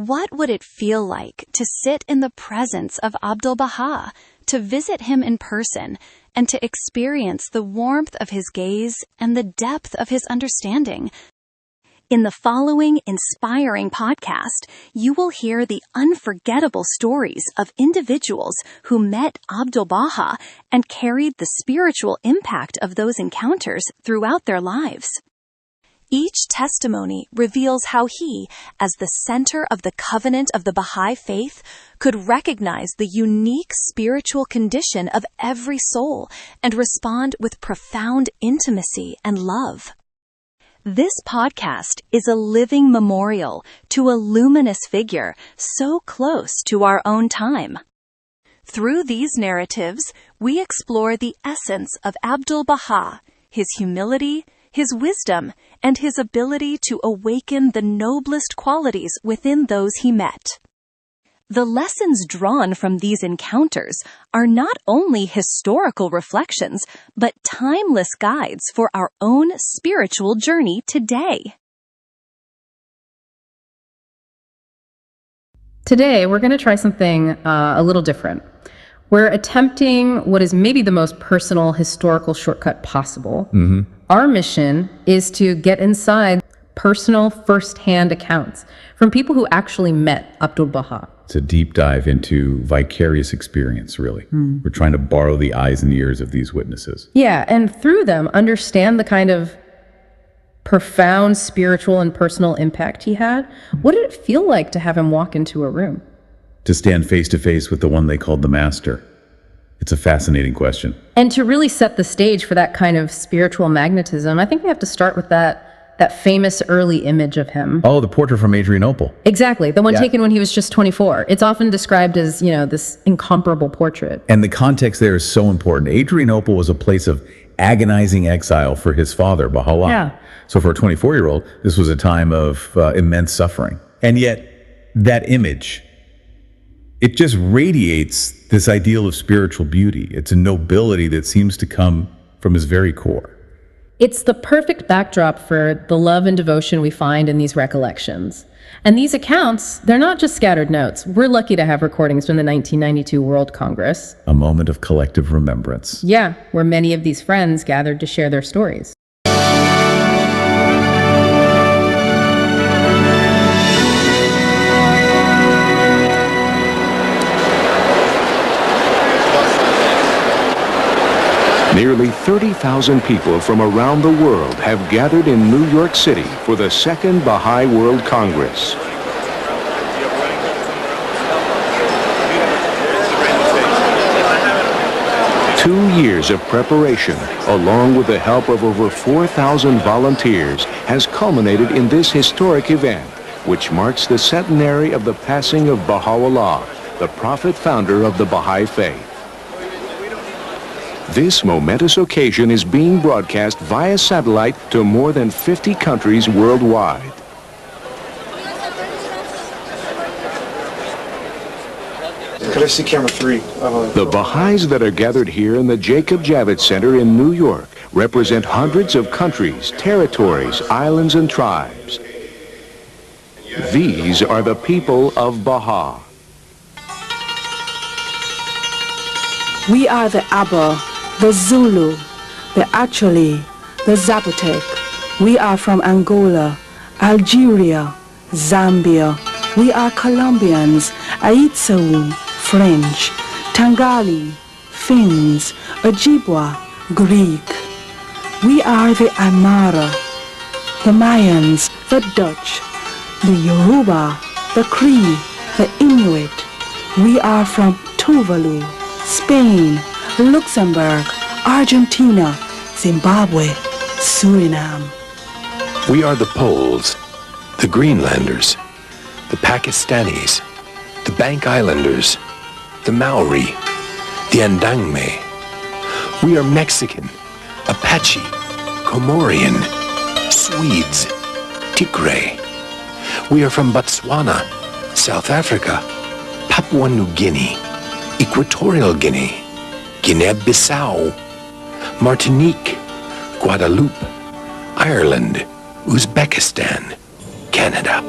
What would it feel like to sit in the presence of Abdul-Bahá, to visit him in person, and to experience the warmth of his gaze and the depth of his understanding? In the following inspiring podcast, you will hear the unforgettable stories of individuals who met Abdul-Bahá and carried the spiritual impact of those encounters throughout their lives. Each testimony reveals how he, as the center of the covenant of the Baha'i faith, could recognize the unique spiritual condition of every soul and respond with profound intimacy and love. This podcast is a living memorial to a luminous figure so close to our own time. Through these narratives, we explore the essence of Abdul-Bahá, his humility, his wisdom, and his ability to awaken the noblest qualities within those he met. The lessons drawn from these encounters are not only historical reflections, but timeless guides for our own spiritual journey today. Today, we're going to try something a little different. We're attempting what is maybe the most personal historical shortcut possible. Our mission is to get inside personal first-hand accounts from people who actually met Abdul-Bahá. It's a deep dive into vicarious experience, really. We're trying to borrow the eyes and ears of these witnesses. Yeah, and through them, understand the kind of profound spiritual and personal impact he had. What did it feel like to have him walk into a room? To stand face to face with the one they called the Master. It's a fascinating question. And to really set the stage for that kind of spiritual magnetism, I think we have to start with that famous early image of him. Oh, the portrait from Adrianople. Exactly, the one taken when he was just 24. It's often described as, this incomparable portrait. And the context there is so important. Adrianople was a place of agonizing exile for his father, Baha'u'lláh. Yeah. So for a 24-year-old, this was a time of immense suffering. And yet, that image, it just radiates this ideal of spiritual beauty. It's a nobility that seems to come from his very core. It's the perfect backdrop for the love and devotion we find in these recollections. And these accounts, they're not just scattered notes. We're lucky to have recordings from the 1992 World Congress. A moment of collective remembrance. Yeah, where many of these friends gathered to share their stories. Nearly 30,000 people from around the world have gathered in New York City for the second Baha'i World Congress. Two years of preparation, along with the help of over 4,000 volunteers, has culminated in this historic event, which marks the centenary of the passing of Baha'u'lláh, the prophet founder of the Baha'i faith. This momentous occasion is being broadcast via satellite to more than 50 countries worldwide. Could I see camera 3? The Baha'is that are gathered here in the Jacob Javits Center in New York represent hundreds of countries, territories, islands, and tribes. These are the people of Baha. We are the Aba, the Zulu, the Acholi, the Zapotec. We are from Angola, Algeria, Zambia. We are Colombians, Aitsaou, French, Tangali, Finns, Ojibwa, Greek. We are the Aymara, the Mayans, the Dutch, the Yoruba, the Cree, the Inuit. We are from Tuvalu, Spain, Luxembourg, Argentina, Zimbabwe, Suriname. We are the Poles, the Greenlanders, the Pakistanis, the Bank Islanders, the Maori, the Andangme. We are Mexican, Apache, Comorian, Swedes, Tigray. We are from Botswana, South Africa, Papua New Guinea, Equatorial Guinea, Guinea-Bissau, Martinique, Guadeloupe, Ireland, Uzbekistan, Canada.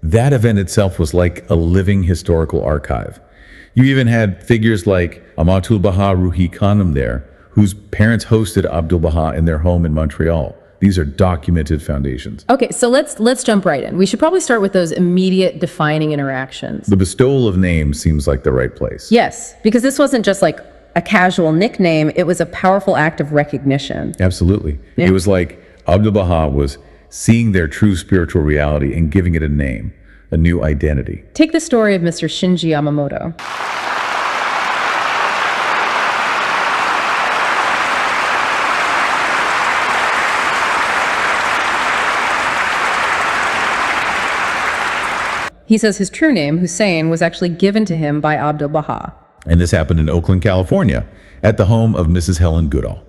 That event itself was like a living historical archive. You even had figures like Abdul-Bahá Ruhi Khanum there, whose parents hosted Abdul-Bahá in their home in Montreal. These are documented foundations. Okay, so let's jump right in. We should probably start with those immediate defining interactions. The bestowal of names seems like the right place. Yes, because this wasn't just like a casual nickname, it was a powerful act of recognition. Absolutely. Yeah. It was like Abdul-Bahá was seeing their true spiritual reality and giving it a name, a new identity. Take the story of Mr. Shinji Yamamoto. He says his true name, Hussein, was actually given to him by Abdul-Bahá. And this happened in Oakland, California, at the home of Mrs. Helen Goodall.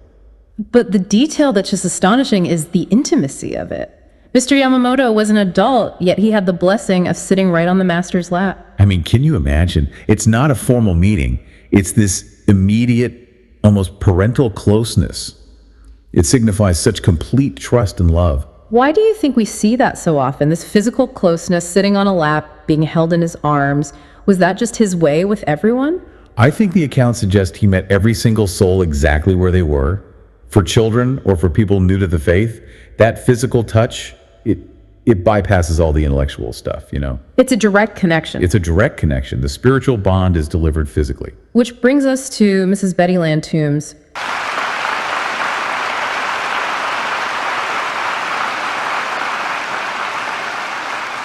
But the detail that's just astonishing is the intimacy of it. Mr. Yamamoto was an adult, yet he had the blessing of sitting right on the master's lap. I mean, can you imagine? It's not a formal meeting. It's this immediate, almost parental closeness. It signifies such complete trust and love. Why do you think we see that so often? This physical closeness, sitting on a lap, being held in his arms. Was that just his way with everyone? I think the accounts suggest he met every single soul exactly where they were. For children or for people new to the faith, that physical touch, it bypasses all the intellectual stuff, you know? It's a direct connection. It's a direct connection. The spiritual bond is delivered physically. Which brings us to Mrs. Betty Lantoom's.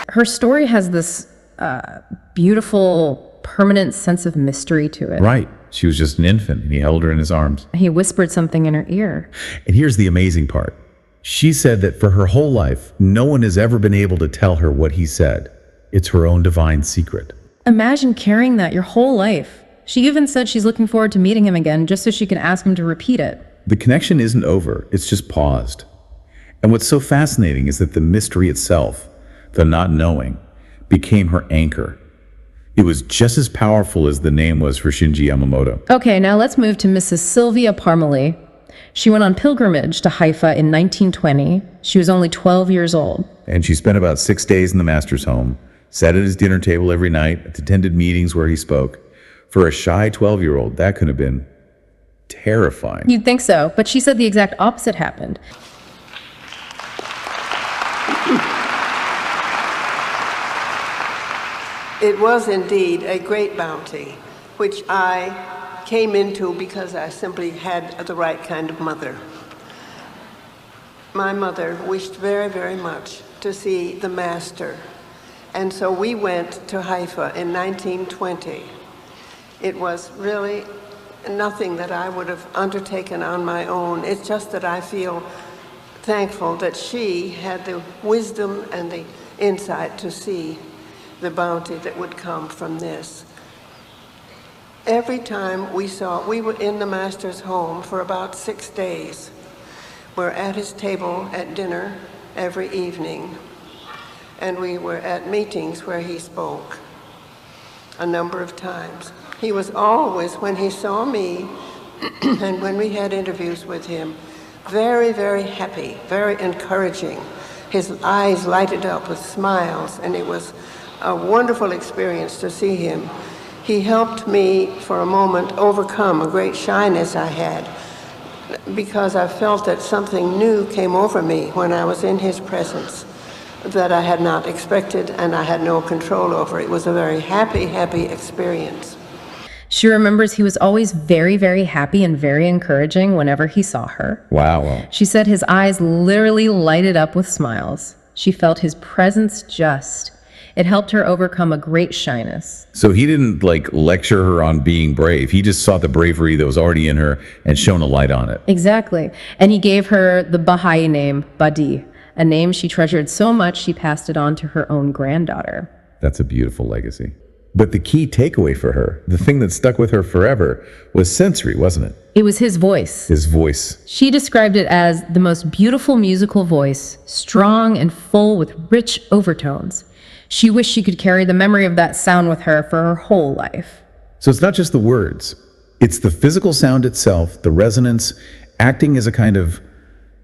Her story has this beautiful, permanent sense of mystery to it. Right. She was just an infant, and he held her in his arms. He whispered something in her ear. And here's the amazing part. She said that for her whole life, no one has ever been able to tell her what he said. It's her own divine secret. Imagine carrying that your whole life. She even said she's looking forward to meeting him again just so she can ask him to repeat it. The connection isn't over. It's just paused. And what's so fascinating is that the mystery itself, the not knowing, became her anchor. It was just as powerful as the name was for Shinji Yamamoto. Okay, now let's move to Mrs. Sylvia Parmalee. She went on pilgrimage to Haifa in 1920. She was only 12 years old. And she spent about 6 days in the master's home, sat at his dinner table every night, attended meetings where he spoke. For a shy 12-year-old, that could have been terrifying. You'd think so, but she said the exact opposite happened. It was indeed a great bounty, which I came into because I simply had the right kind of mother. My mother wished very, very much to see the master, and so we went to Haifa in 1920. It was really nothing that I would have undertaken on my own. It's just that I feel thankful that she had the wisdom and the insight to see the bounty that would come from this. Every time we were in the master's home for about 6 days. We're at his table at dinner every evening, and we were at meetings where he spoke a number of times. He was always, when he saw me and when we had interviews with him, very, very happy, very encouraging. His eyes lighted up with smiles, and it was a wonderful experience to see him. He helped me for a moment overcome a great shyness I had, because I felt that something new came over me when I was in his presence that I had not expected and I had no control over. It was a very happy, happy experience. She remembers he was always very, very happy and very encouraging whenever he saw her. Wow. She said his eyes literally lighted up with smiles. She felt his presence just. It helped her overcome a great shyness. So he didn't lecture her on being brave. He just saw the bravery that was already in her and shone a light on it. Exactly. And he gave her the Baha'i name, Badi, a name she treasured so much she passed it on to her own granddaughter. That's a beautiful legacy. But the key takeaway for her, the thing that stuck with her forever, was sensory, wasn't it? It was his voice. His voice. She described it as the most beautiful musical voice, strong and full with rich overtones. She wished she could carry the memory of that sound with her for her whole life. So it's not just the words. It's the physical sound itself, the resonance, acting as a kind of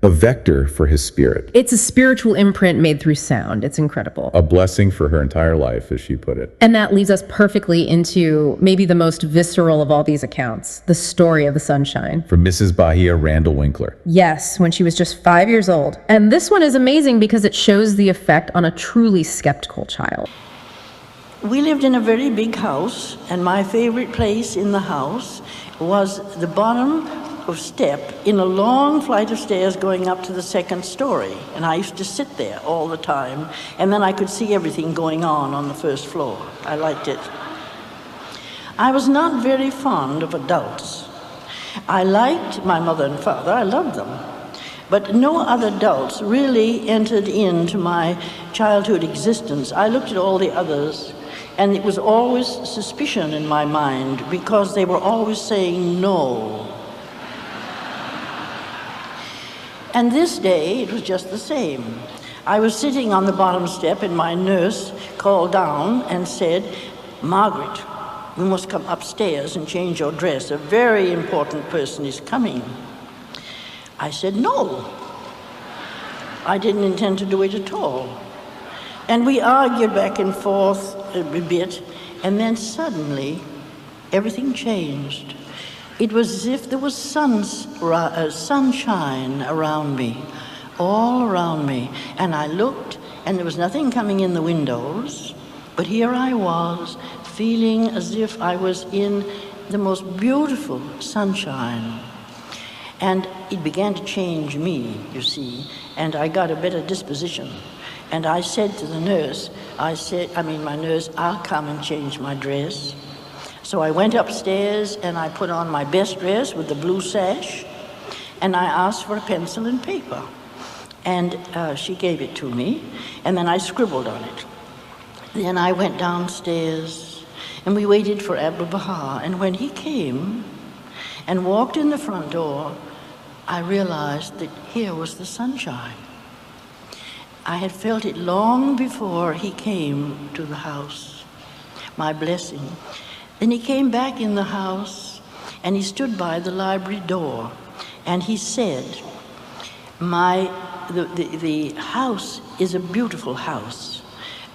a vector for his spirit. It's a spiritual imprint made through sound. It's incredible. A blessing for her entire life, as she put it. And that leads us perfectly into maybe the most visceral of all these accounts, the story of the sunshine. For Mrs. Bahia Randall Winkler. Yes, when she was just 5 years old. And this one is amazing because it shows the effect on a truly skeptical child. We lived in a very big house, and my favorite place in the house was the bottom of step in a long flight of stairs going up to the second story. And I used to sit there all the time, and then I could see everything going on the first floor. I liked it. I was not very fond of adults. I liked my mother and father, I loved them. But no other adults really entered into my childhood existence. I looked at all the others, and it was always suspicion in my mind because they were always saying no. And this day, it was just the same. I was sitting on the bottom step, and my nurse called down and said, "Margaret, you must come upstairs and change your dress. A very important person is coming." I said, "No." I didn't intend to do it at all. And we argued back and forth a bit, and then suddenly, everything changed. It was as if there was sunshine around me, all around me. And I looked, and there was nothing coming in the windows, but here I was, feeling as if I was in the most beautiful sunshine. And it began to change me, you see, and I got a better disposition. And I said to the nurse, my nurse, "I'll come and change my dress." So I went upstairs and I put on my best dress with the blue sash, and I asked for a pencil and paper. And she gave it to me, and then I scribbled on it. Then I went downstairs, and we waited for Abdul-Bahá. And when he came and walked in the front door, I realized that here was the sunshine. I had felt it long before he came to the house, my blessing. Then he came back in the house, and he stood by the library door, and he said, the house is a beautiful house,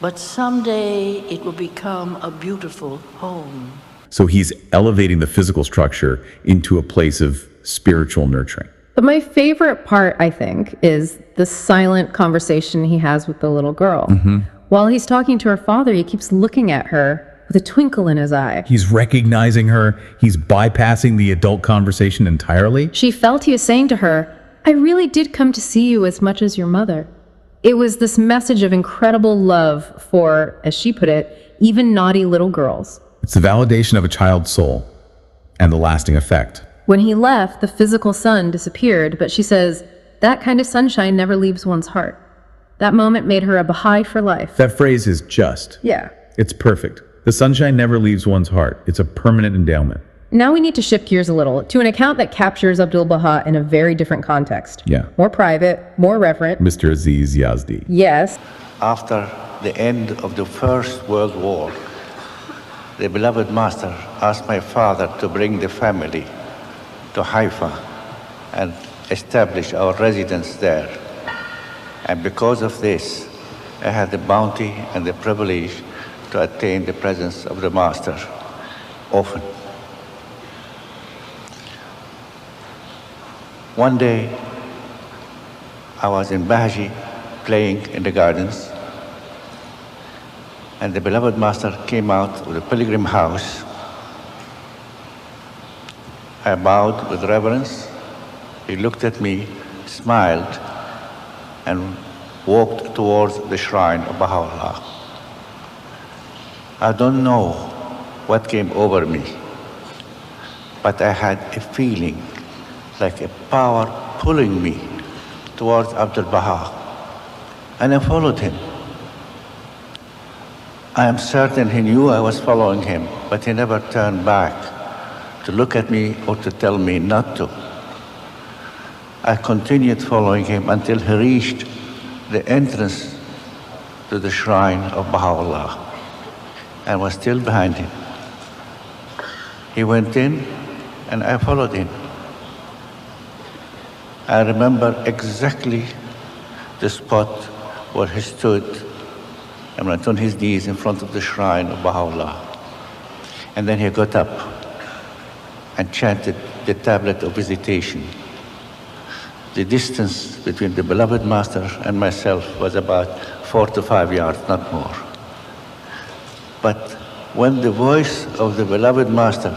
but someday it will become a beautiful home. So he's elevating the physical structure into a place of spiritual nurturing. But my favorite part, I think, is the silent conversation he has with the little girl. Mm-hmm. While he's talking to her father, he keeps looking at her with a twinkle in his eye. He's recognizing her. He's bypassing the adult conversation entirely. She felt he was saying to her, "I really did come to see you as much as your mother." It was this message of incredible love for, as she put it, even naughty little girls. It's the validation of a child's soul and the lasting effect. When he left, the physical sun disappeared, but she says, that kind of sunshine never leaves one's heart. That moment made her a Baha'i for life. That phrase is just. Yeah. It's perfect. The sunshine never leaves one's heart. It's a permanent endowment. Now we need to shift gears a little to an account that captures Abdul-Bahá in a very different context. Yeah. More private, more reverent. Mr. Aziz Yazdi. Yes. After the end of the First World War, the beloved master asked my father to bring the family to Haifa and establish our residence there. And because of this, I had the bounty and the privilege to attain the presence of the master often. One day, I was in Baha'i playing in the gardens, and the beloved master came out of the pilgrim house. I bowed with reverence. He looked at me, smiled, and walked towards the shrine of Bahá'u'lláh. I don't know what came over me, but I had a feeling like a power pulling me towards Abdul-Bahá, and I followed him. I am certain he knew I was following him, but he never turned back to look at me or to tell me not to. I continued following him until he reached the entrance to the shrine of Baha'u'lláh and was still behind him. He went in and I followed him. I remember exactly the spot where he stood and went on his knees in front of the shrine of Baha'u'lláh. And then he got up and chanted the tablet of visitation. The distance between the beloved master and myself was about 4 to 5 yards, not more. But when the voice of the beloved master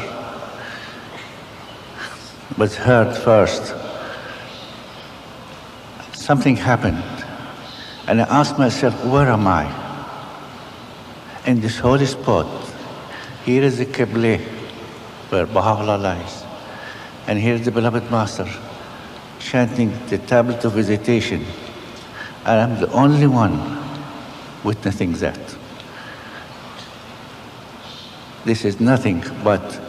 was heard first, something happened. And I asked myself, where am I? In this holy spot, here is the Qibla, where Baha'u'lláh lies. And here is the beloved master chanting the tablet of visitation. And I'm the only one witnessing that. This is nothing but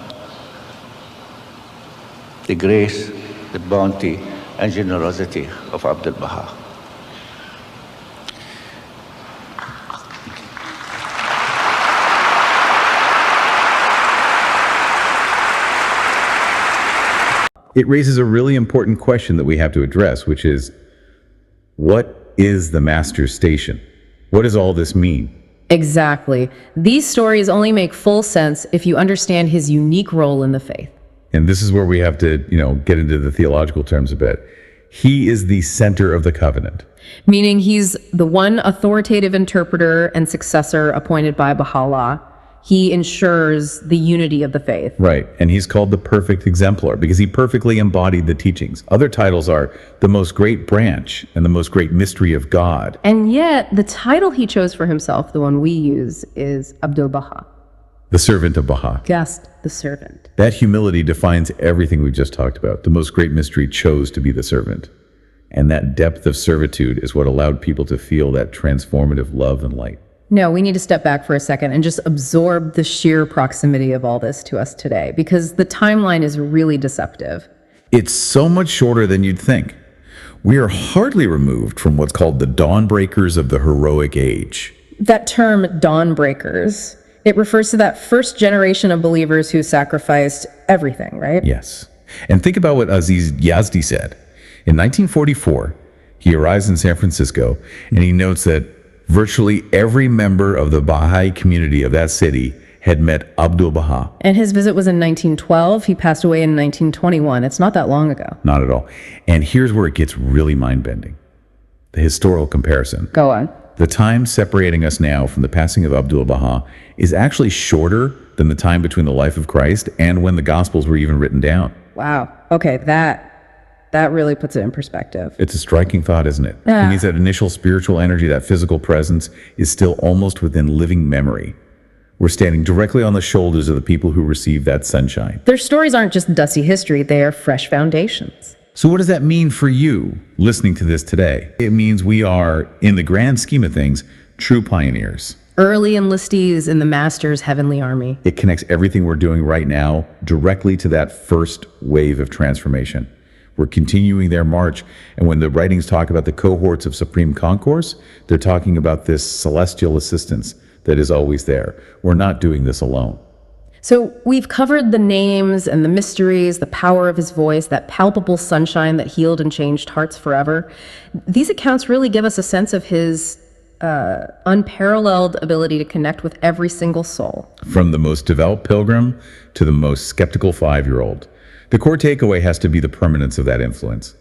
the grace, the bounty, and generosity of Abdul-Bahá. It raises a really important question that we have to address, which is, what is the Master's station? What does all this mean? Exactly. These stories only make full sense if you understand his unique role in the faith. And this is where we have to, get into the theological terms a bit. He is the center of the covenant. Meaning he's the one authoritative interpreter and successor appointed by Baha'u'lláh. He ensures the unity of the faith. Right. And he's called the perfect exemplar because he perfectly embodied the teachings. Other titles are the most great branch and the most great mystery of God. And yet the title he chose for himself, the one we use, is Abdul-Bahá. The servant of Baha. Just the servant. That humility defines everything we've just talked about. The most great mystery chose to be the servant. And that depth of servitude is what allowed people to feel that transformative love and light. No, we need to step back for a second and just absorb the sheer proximity of all this to us today, because the timeline is really deceptive. It's so much shorter than you'd think. We are hardly removed from what's called the dawnbreakers of the heroic age. That term, dawnbreakers, it refers to that first generation of believers who sacrificed everything, right? Yes. And think about what Aziz Yazdi said. In 1944, he arrives in San Francisco, and he notes that virtually every member of the Baha'i community of that city had met Abdul-Bahá. And his visit was in 1912. He passed away in 1921. It's not that long ago. Not at all. And here's where it gets really mind-bending. The historical comparison. Go on. The time separating us now from the passing of Abdul-Bahá is actually shorter than the time between the life of Christ and when the Gospels were even written down. Wow. Okay, that really puts it in perspective. It's a striking thought, isn't it? Yeah. It means that initial spiritual energy, that physical presence, is still almost within living memory. We're standing directly on the shoulders of the people who received that sunshine. Their stories aren't just dusty history, they are fresh foundations. So what does that mean for you listening to this today? It means we are, in the grand scheme of things, true pioneers. Early enlistees in the Master's heavenly army. It connects everything we're doing right now directly to that first wave of transformation. We're continuing their march, and when the writings talk about the cohorts of supreme concourse, they're talking about this celestial assistance that is always there. We're not doing this alone. So we've covered the names and the mysteries, the power of his voice, that palpable sunshine that healed and changed hearts forever. These accounts really give us a sense of his unparalleled ability to connect with every single soul. From the most devout pilgrim to the most skeptical 5-year-old. The core takeaway has to be the permanence of that influence.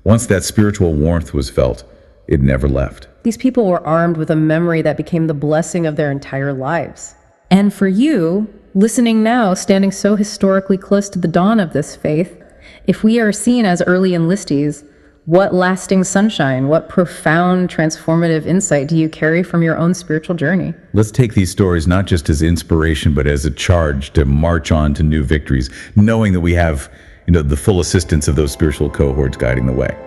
Once that spiritual warmth was felt, it never left. These people were armed with a memory that became the blessing of their entire lives. And for you, listening now, standing so historically close to the dawn of this faith, if we are seen as early enlistees, what lasting sunshine, what profound transformative insight do you carry from your own spiritual journey? Let's take these stories not just as inspiration, but as a charge to march on to new victories, knowing that we have, the full assistance of those spiritual cohorts guiding the way.